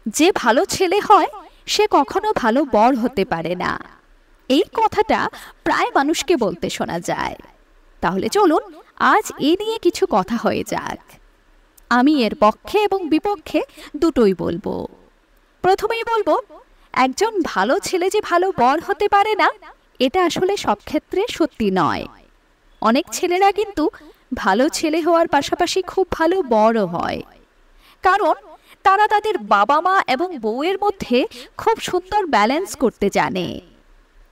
যে ভালো ছেলে হয় সে কখনো ভালো বর হতে পারে না। এই কথাটা প্রায় মানুষকে বলতে শোনা যায়। তাহলে চলুন আজ এ নিয়ে কিছু কথা হয়ে যাক। আমি এর পক্ষে এবং বিপক্ষে দুটোই বলবো। প্রথমেই বলবো, একজন ভালো ছেলে যে ভালো বর হতে পারে না এটা আসলে সব ক্ষেত্রে সত্যি নয়। অনেক ছেলেরা কিন্তু ভালো ছেলে হওয়ার পাশাপাশি খুব ভালো বরও হয়, কারণ তারা তাদের বাবা মা এবং বউয়ের মধ্যে খুব সুন্দর ব্যালেন্স করতে জানে।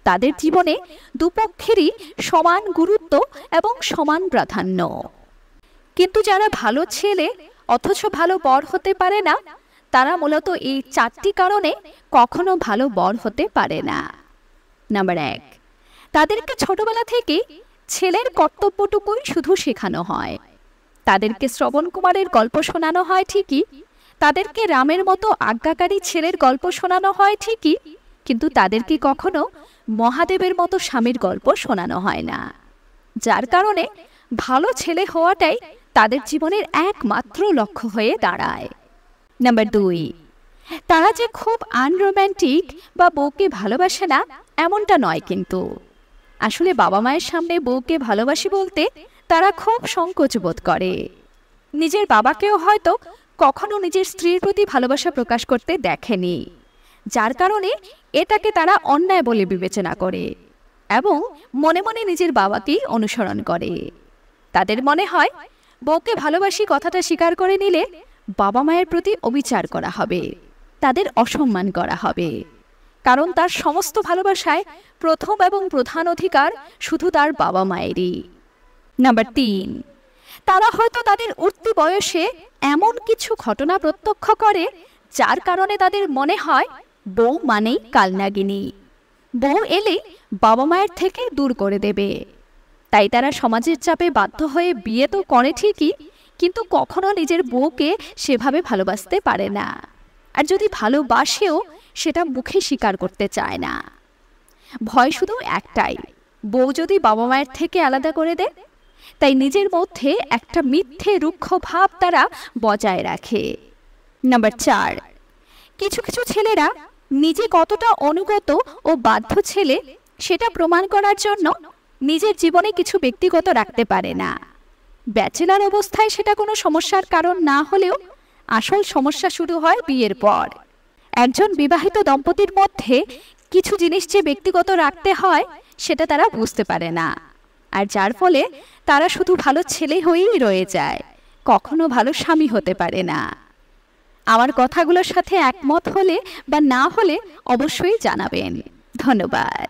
তাদের জীবনে দুপক্ষেরই সমান গুরুত্ব এবং সমান প্রাধান্য। কিন্তু যারা ভালো ছেলে অথচ ভালো বর হতে পারে না, তারা মূলত এই চারটি কারণে কখনো ভালো বর হতে পারে না। নাম্বার 1, তাদেরকে ছোটবেলা থেকে ছেলের কর্তব্যটুকুই শুধু শেখানো হয়। তাদেরকে শ্রবণ কুমারের গল্প শোনানো হয় ঠিকই, তাদেরকে রামের মতো আজ্ঞাকারী ছেলের গল্প শোনানো হয় ঠিকই, কিন্তু তাদেরকে কখনো মহাদেবের মতো স্বামীর গল্প শোনানো হয় না। যার কারণে ভালো ছেলে হওয়াটাই তাদের জীবনের একমাত্র লক্ষ্য হয়ে দাঁড়ায়। নাম্বার 2, তারা যে খুব আনরোম্যান্টিক বা বউকে ভালোবাসে না এমনটা নয়, কিন্তু আসলে বাবা মায়ের সামনে বউকে ভালোবাসি বলতে তারা খুব সংকোচ বোধ করে। নিজের বাবাকেও হয়তো কখনো নিজের স্ত্রীর প্রতি ভালোবাসা প্রকাশ করতে দেখেনি, যার কারণে এটাকে তারা অন্যায় বলে বিবেচনা করে এবং মনে মনে নিজের বাবাকেই অনুসরণ করে। তাদের মনে হয় বউকে ভালোবাসি কথাটা স্বীকার করে নিলে বাবা মায়ের প্রতি অবিচার করা হবে, তাদের অসম্মান করা হবে, কারণ তার সমস্ত ভালোবাসায় প্রথম এবং প্রধান অধিকার শুধু তার বাবা মায়েরই। নাম্বার 3, তারা হয়তো তাদের উঠতি বয়সে এমন কিছু ঘটনা প্রত্যক্ষ করে যার কারণে তাদের মনে হয় বউ মানেই কালনাগিনী, বউ এলে বাবা মায়ের থেকে দূর করে দেবে। তাই তারা সমাজের চাপে বাধ্য হয়ে বিয়ে তো করে ঠিকই, কিন্তু কখনো নিজের বউকে সেভাবে ভালোবাসতে পারে না, আর যদি ভালোবাসেও সেটা মুখে স্বীকার করতে চায় না। ভয় শুধু একটাই, বউ যদি বাবা মায়ের থেকে আলাদা করে দেয়। তাই নিজের মধ্যে একটা মিথ্যে রুক্ষ ভাব তারা বজায় রাখে। নাম্বার 4, কিছু কিছু ছেলেরা নিজে কতটা অনুগত ও বাধ্য ছেলে সেটা প্রমাণ করার জন্য নিজের জীবনে কিছু ব্যক্তিগত রাখতে পারে না। ব্যাচেলর অবস্থায় সেটা কোনো সমস্যার কারণ না হলেও আসল সমস্যা শুরু হয় বিয়ের পর। একজন বিবাহিত দম্পতির মধ্যে কিছু জিনিস যে ব্যক্তিগত রাখতে হয় সেটা তারা বুঝতে পারে না, আর যার ফলে তারা শুধু ভালো ছেলে হয়েই রয়ে যায়, কখনো ভালো স্বামী হতে পারে না। আমার কথাগুলোর সাথে একমত হলে বা না হলে অবশ্যই জানাবেন। ধন্যবাদ।